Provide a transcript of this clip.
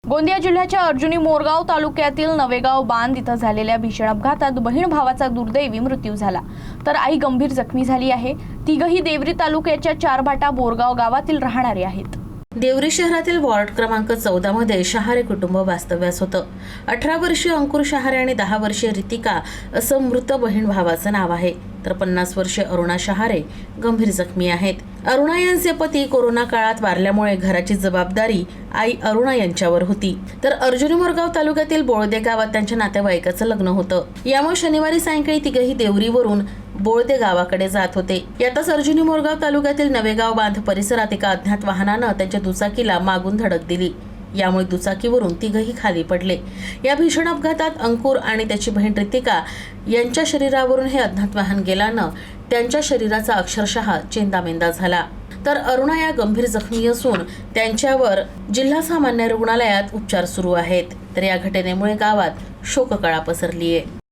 गोंदिया जिल्ह्याच्या अर्जुनी मोरगाव तालुक्यातील नवेगाव बांध इथं झालेल्या भीषण अपघातात बहीण भावाचा दुर्दैवी मृत्यू झाला, तर आई गंभीर जखमी झाली आहे। तिघही देवरी तालुक्याच्या चारभाटा बोरगाव गावातील राहणारे आहेत। देवरी शहरातील वॉर्ड क्रमांक 14 मध्ये शहारे कुटुंब वास्तव्यास होतं। 18 वर्षीय अंकुर शहारे आणि 10 वर्षीय रितिका असं मृत बहीण भावाचं नाव आहे, तर 50 वर्षीय अरुणा शहारे गंभीर जखमी आहेत। अरुणा यांचे पती कोरोना काळात वारल्यामुळे घराची जबाबदारी आई अरुणा यांच्यावर होती, तर अर्जुनी मोरगाव तालुक्यातील बोळदे गावात त्यांच्या नातेवाईकाचं लग्न होतं। यामुळे शनिवारी सायंकाळी तिघही देवरीवरून बोळदे गावाकडे जात होते। यातच अर्जुनी मोरगाव तालुक्यातील नवेगाव बांध परिसरात एका अज्ञात वाहनानं त्यांच्या दुचाकीला मागून धडक दिली। यामुळे दुचाकीवरून तिघही खाली पडले। या भीषण अपघातात अंकुर आणि त्याची बहीण रितिका यांच्या शरीरावरून हे अज्ञात वाहन गेल्यानं त्यांच्या शरीराचा अक्षरशः चेंदामेंदा झाला, तर अरुणा या गंभीर जखमी असून त्यांच्यावर जिल्हा सामान्य रुग्णालयात उपचार सुरू आहेत। तर या घटनेमुळे गावात शोककळा पसरली आहे।